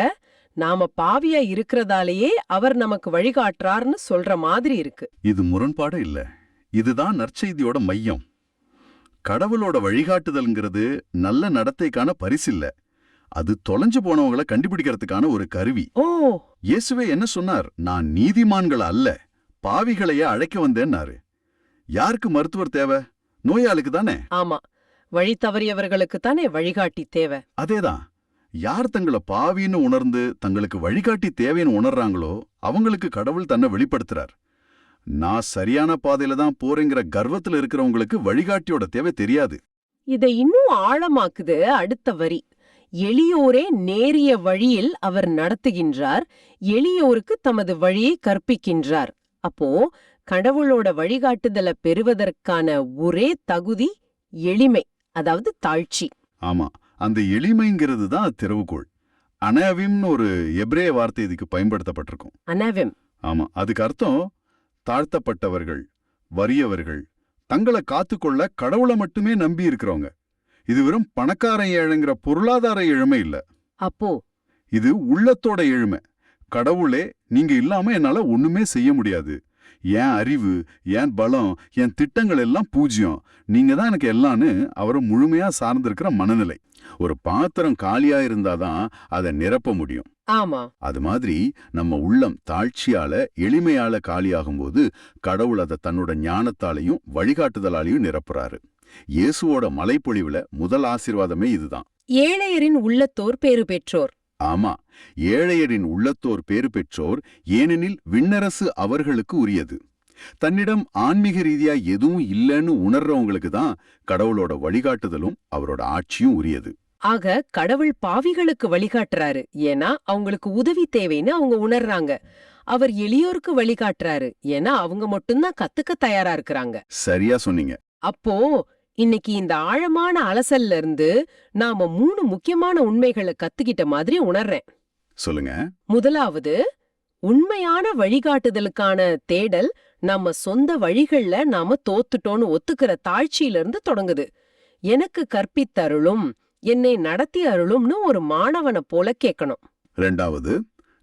நாம பாவியா இருக்கிறதாலேயே அவர் நமக்கு வழிகாட்டுறார்னு சொல்ற மாதிரி இருக்கு. இது முரண்பாடு இல்ல. இதுதான் நற்செய்தியோட மையம். கடவுளோட வழிகாட்டுதல்ங்கிறது நல்ல நடத்தைக்கான பரிசில்ல. அது தொலைஞ்சு போனவங்கள கண்டுபிடிக்கிறதுக்கான ஒரு கருவி. ஓ, இயேசுவே என்ன சொன்னார்? நான் நீதிமான்கள் அல்ல, பாவிகளையே அழைக்க வந்தேன்னாரு. யாருக்கு மருத்துவர் தேவை? நோயாளிக்கு தானே. ஆமா, வழி தவறியவர்களுக்கு தானே வழிகாட்டி தேவை. அதேதான். யார் தங்களை பாவின்னு உணர்ந்து தங்களுக்கு வழிகாட்டி தேவைன்னு உணர்றாங்களோ அவங்களுக்கு கடவுள் தன்னை வெளிப்படுத்துறார். நான் சரியான பாதையில தான் போறேங்கிற கர்வத்துல இருக்கிறவங்களுக்கு வழிகாட்டியோட தேவை தெரியாது. இதை இன்னும் ஆழமாக்குது அடுத்த வரி. எளியோரே நேரிய வழியில் அவர் நடத்துகின்றார், எளியோருக்கு தமது வழியை கற்பிக்கின்றார். அப்போ கடவுளோட வழிகாட்டுதலை பெறுவதற்கான ஒரே தகுதி எளிமை, அதாவது தாழ்ச்சி. ஆமா, அந்த எளிமைங்கிறது தான் திறவுகோள். அனாவிம்னு ஒரு எபிரேய வார்த்தை இதுக்கு பயன்படுத்தப்பட்டிருக்கும். அனாவிம். ஆமா, அதுக்கு அர்த்தம் தாழ்த்தப்பட்டவர்கள், வறியவர்கள், தங்களை காத்துக்கொள்ள கடவுளை மட்டுமே நம்பி இருக்கிறவங்க. இது வெறும் பணக்காரன் ஏழைங்கிற பொருளாதார எழுமை இல்ல. அப்போ இது உள்ளத்தோட எழுமை. கடவுளே, நீங்க இல்லாம என்னால ஒண்ணுமே செய்ய முடியாது. என் அறிவு, என் பலம், என் திட்டங்கள் எல்லாம் பூஜ்யம். நீங்க தான் எனக்கு எல்லாம்னு அவரை முழுமையா சார்ந்திருக்கிற மனநிலை. ஒரு பாத்திரம் காலியா இருந்தாதான் அதை நிரப்ப முடியும். ஆமா, அது மாதிரி நம்ம உள்ளம் தாழ்ச்சியால, எளிமையால காலியாகும்போது கடவுள் அதை தன்னோட ஞானத்தாலையும் வழிகாட்டுதலாலையும் நிரப்புறாரு. இயேசுவோட மலைப்பொழிவுல முதல் ஆசீர்வாதமே இதுதான். ஏழையரின் உள்ளத்தோர் பேறு பெற்றோர். ஆமா, ஏழையரின் உள்ளத்தோர் பேறு பெற்றோர், ஏனெனில் விண்ணரசு அவர்களுக்கு உரியது. தன்னிடம் ஆன்மீக ரீதியா எதுவும் இல்லைன்னு உணர்றவங்களுக்கு தான் கடவுளோட வழிகாட்டுதலும் அவரோட ஆட்சியும் உரியது. ஆக கடவுள் பாவிகளுக்கு வழிகாட்டுறாரு, ஏன்னா அவங்களுக்கு உதவி தேவைன்னு அவங்க உணர்றாங்க. அவர் எளியோருக்கு வழிகாட்டுறாரு, ஏன்னா அவங்க மட்டும்தான் கத்துக்க தயாரா இருக்கிறாங்க. சரியா சொன்னீங்க. அப்போ இன்னைக்கு இந்த ஆழமான அலசல்ல இருந்து நாம 3 முக்கியமான உண்மைகளை கத்துக்கிட்ட மாதிரி உணர்றேன். சொல்லுங்க. முதலாவது, உண்மையான வழிகாட்டுதலுக்கான தேடல் நம்ம சொந்த வழிகள்ல நாம தோத்துட்டோன்னு ஒத்துக்கிற தாழ்ச்சியில இருந்து தொடங்குது. எனக்கு கற்பித்தருளும், என்னை நடத்தி அருளும்னு ஒரு மாணவனை போல கேட்கணும். ரெண்டாவது,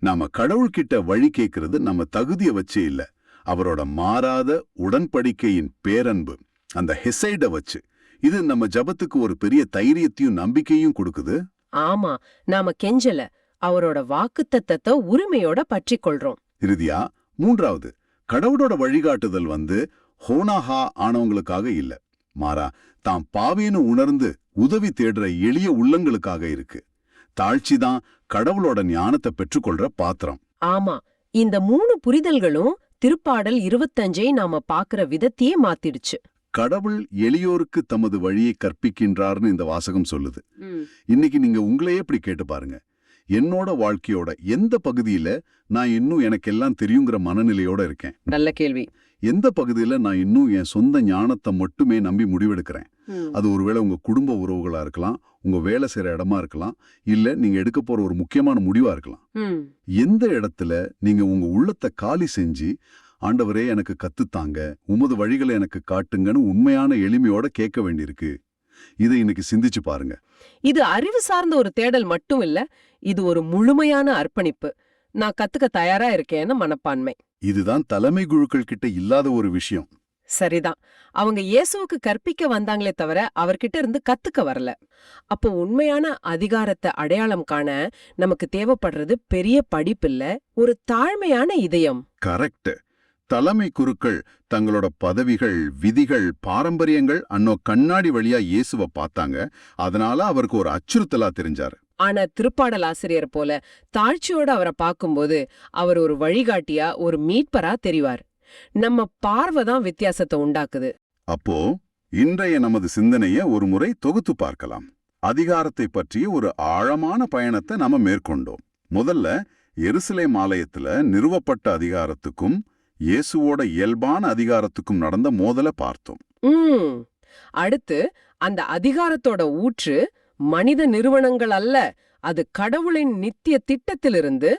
நாம கடவுள்கிட்ட வழி கேட்கறது நம்ம தகுதிய வச்சு இல்ல, அவரோட மாறாத உடன்படிக்கையின் பேரன்பு, அந்த ஹெசைட வச்சு. இது நம்ம ஜபத்துக்கு ஒரு பெரிய தைரியத்தையும் நம்பிக்கையும் கொடுக்குது. ஆமா, நாம கெஞ்சல, அவரோட வாக்குத்தத்தத்தை உரிமையோட பற்றி கொள்றோம். இறுதியா மூன்றாவது, கடவுளோட வழிகாட்டுதல் ஹோனாஹா ஆனவங்களுக்காக இல்ல, மாறா தாம் பாவேன்னு உணர்ந்து உதவி தேடுற எளிய உள்ளங்களுக்காக இருக்கு. தாழ்ச்சிதான் கடவுளோட ஞானத்தை பெற்றுக்கொள்ற பாத்திரம். ஆமா, இந்த 3 புரிதல்களும் திருப்பாடல் 25 நாம பாக்குற விதத்தையே மாத்திடுச்சு. கடவுள் எளியோருக்கு தமது வழியை கற்பிக்கின்றார்னு இந்த வாசகம் சொல்லுது. இன்னைக்கு நீங்க உங்களையே இப்படி கேட்டு பாருங்க. என்னோட வாழ்க்கையோட எந்த பகுதியில நான் இன்னும் எனக்கு எல்லாம் தெரியுங்கிற மனநிலையோட இருக்கேன்? நல்ல கேள்வி. எந்த பகுதியில நான் இன்னும் என் சொந்த ஞானத்தை மட்டுமே நம்பி முடிவெடுக்கிறேன்? அது ஒருவேளை உங்க குடும்ப உறவுகளா இருக்கலாம், உங்க வேலை செய்யற இடமா இருக்கலாம், இல்ல நீங்க எடுக்க போற ஒரு முக்கியமான முடிவா இருக்கலாம். எந்த இடத்துல நீங்க உங்க உள்ளத்தை காலி செஞ்சு, ஆண்டவரே எனக்கு கத்துத்தாங்க, உமது வழிகளை எனக்கு காட்டுங்கன்னு உண்மையான எளிமையோட கேட்க வேண்டியிருக்கு? இதை இன்னைக்கு சிந்திச்சு பாருங்க. இது அறிவு சார்ந்த ஒரு தேடல் மட்டும் இல்ல, இது ஒரு முழுமையான அர்ப்பணிப்பு. நான் கத்துக்க தயாரா இருக்கேன்னு மனப்பான்மை. இதுதான் தலைமை குழுக்கள் கிட்ட இல்லாத ஒரு விஷயம். சரிதான், அவங்க இயேசுவுக்கு கற்பிக்க வந்தாங்களே தவிர அவர்கிட்ட இருந்து கத்துக்க வரல. அப்போ உண்மையான அதிகாரத்தை அடையாளம் காண நமக்கு தேவைப்படுறது பெரிய படிப்பில்ல, ஒரு தாழ்மையான இதயம். கரெக்ட். தலைமை குருக்கள் தங்களோட பதவிகள், விதிகள், பாரம்பரியங்கள் கண்ணாடி வழியா இயேசுவை பார்த்தாங்க. அதனால அவருக்கு ஒரு அச்சுறுத்தலா தெரிஞ்சாரு. ஆனா திருப்பாடல் ஆசிரியர் போல தாழ்ச்சியோட அவரை பார்க்கும்போது அவர் ஒரு வழிகாட்டியா, ஒரு மீட்பரா தெரிவார். நம்ம பார்வைதான் வித்தியாசத்தை உண்டாக்குது. அப்போ இன்றைய நமது சிந்தனைய ஒரு முறை தொகுத்து பார்க்கலாம். அதிகாரத்தை பற்றிய ஒரு ஆழமான பயணத்தை நாம மேற்கொண்டோம். முதல்ல எருசலேம் ஆலயத்துல நிறுவப்பட்ட அதிகாரத்துக்கும் இயேசுவோட இயல்பான அதிகாரத்துக்கும் நடந்த மோதலை பார்த்தோம். அடுத்து அந்த அதிகாரத்தோட ஊற்று மனித நிறுவனங்கள் அல்ல, அது கடவுளின் நித்திய திட்டத்திலிருந்து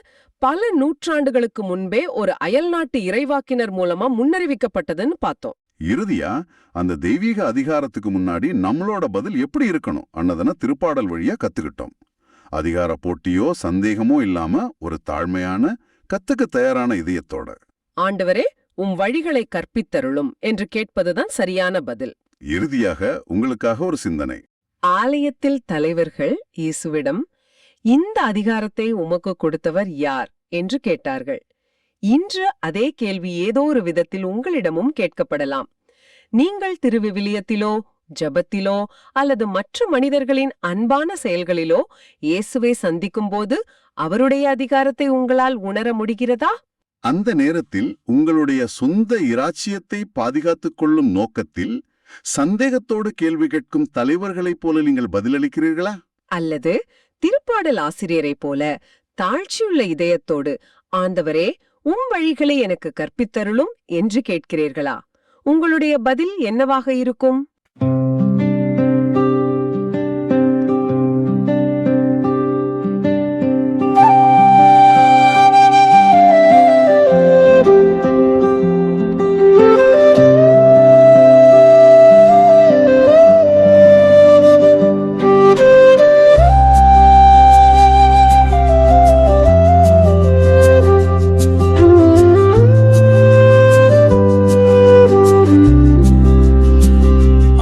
பல நூற்றாண்டுகளுக்கு முன்பே ஒரு அயல்நாட்டு இறைவாக்கினர் மூலமா முன்னறிவிக்கப்பட்டதுன்னு பார்த்தோம். இறுதியா அந்த தெய்வீக அதிகாரத்துக்கு முன்னாடி நம்மளோட பதில் எப்படி இருக்கணும் அன்னதன திருப்பாடல் வழியா கத்துக்கிட்டோம். அதிகார போட்டியோ சந்தேகமோ இல்லாம ஒரு தாழ்மையான கத்துக்க தயாரான இதயத்தோட ஆண்டவரே உம் வழிகளை கற்பித்தருளும் என்று கேட்பதுதான் சரியான பதில். இறுதியாக உங்களுக்காக ஒரு சிந்தனை. ஆலயத்தில் தலைவர்கள் இயேசுவிடம் இந்த அதிகாரத்தை உமக்கு கொடுத்தவர் யார் என்று கேட்டார்கள். இன்று அதே கேள்வி ஏதோ ஒரு விதத்தில் உங்களிடமும் கேட்கப்படலாம். நீங்கள் திருவிவிலியத்திலோ ஜபத்திலோ அல்லது மற்ற மனிதர்களின் அன்பான செயல்களிலோ இயேசுவை சந்திக்கும்போது அவருடைய அதிகாரத்தை உங்களால் உணர முடிகிறதா? அந்த நேரத்தில் உங்களுடைய சொந்த இராச்சியத்தை பாதுகாத்துக் கொள்ளும் நோக்கத்தில் சந்தேகத்தோடு கேள்வி கேட்கும் தலைவர்களைப் போல நீங்கள் பதிலளிக்கிறீர்களா? அல்லது திருப்பாடல் ஆசிரியரைப் போல தாழ்ச்சியுள்ள இதயத்தோடு ஆண்டவரே உம் வழிகளை எனக்கு கற்பித்தருளும் என்று கேட்கிறீர்களா? உங்களுடைய பதில் என்னவாக இருக்கும்?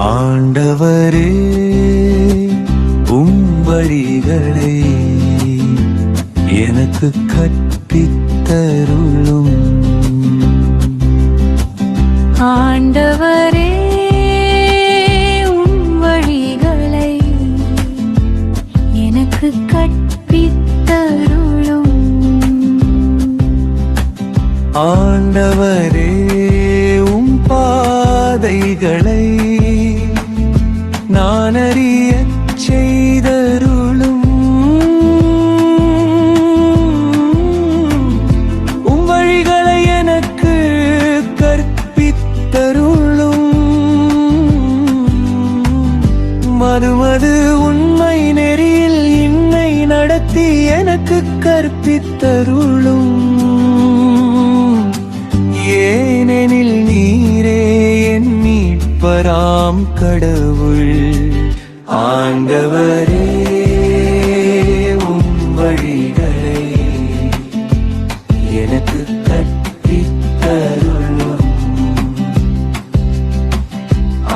ஆண்டவரே உம் வழிகளை எனக்கு கற்பித்தருளும். ஆண்டவரே உம் வழிகளை எனக்கு கற்பித்தருளும். ஆண்டவரே உம் பாதைகளை நான் அறியச் செய்தருளும். உம் வழிகளை எனக்கு கற்பித்தருளும். மது உண்மை நெறியில் என்னை நடத்தி எனக்கு கற்பித்தருளும். ஏனெனில் நீரே என் மீட்பராம் கடவுள். ஆண்டவரே உம் வழிகளை எனக்கு கற்பித்தருளும்.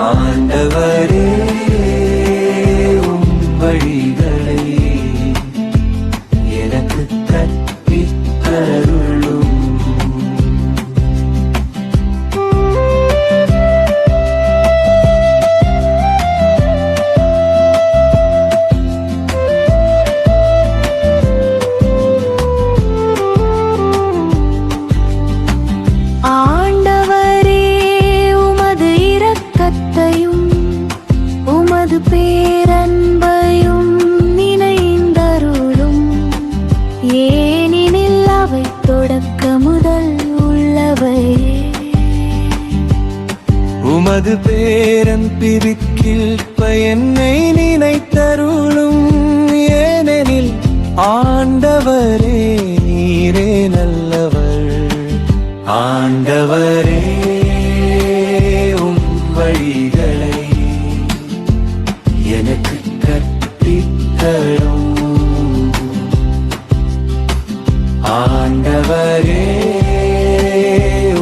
ஆண்டவரே உம் வழிகளை எனக்கு கற்பித்தருளும். ஆண்டவரே உமது இரக்கத்தையும் உமது பேரன்பையும் நினைந்தருளும். ஏனெனில் அவை தொடக்க முதல் உள்ளவை. உமது பேரன்பிருக்கில் என்னை நினைத்தருளும். ஏனெனில் ஆண்டவரே நீரே நல்லவர். ஆண்டவரே உம் வழிகளை எனக்கு கற்பித்தருளும். ஆண்டவரே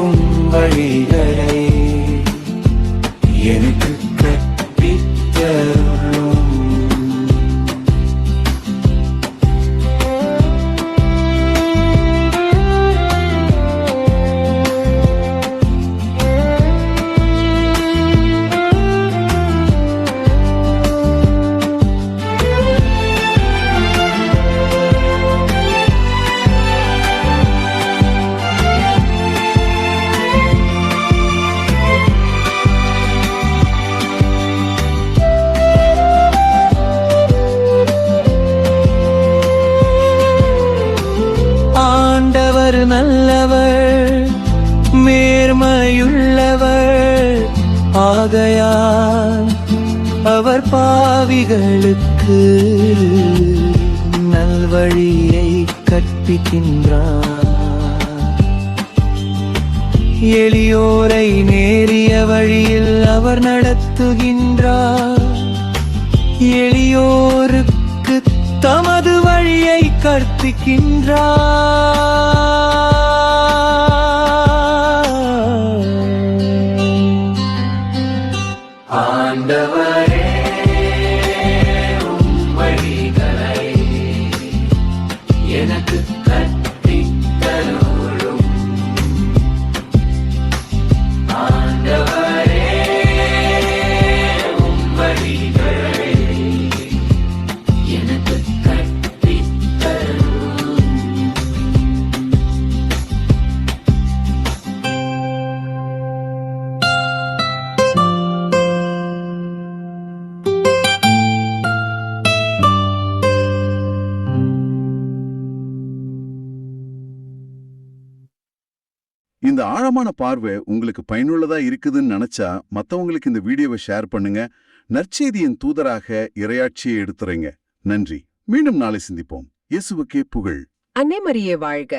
உம் வழிகளை எனக்கு கற்பித்தருளும். ஆண்டவர் நல்லவர், நேர்மையுள்ளவர். ஆகையால் அவர் பாவிகளுக்கு நல்வழியை கற்பிக்கின்றார். எளியோரை நேரிய வழியில் அவர் நடத்துகின்றார். எளியோருக்கு தமது வழியை கற்பிக்கின்றார். ஆண்டவரே உம் வழிகளை எனக்கு கற்பித்தருளும். ஆண்டவரே உம் வழிகளை எனக்கு கற்பித்தருளும். இந்த ஆழமான பார்வை உங்களுக்கு பயனுள்ளதா இருக்குதுன்னு நினைச்சா மத்தவங்களுக்கு இந்த வீடியோவை ஷேர் பண்ணுங்க. நற்செய்தியின் தூதராக இறையாட்சியை எடுத்துறீங்க. நன்றி. மீண்டும் நாளை சிந்திப்போம். இயேசுவுக்கே புகழ். அன்னை மரியே வாழ்க.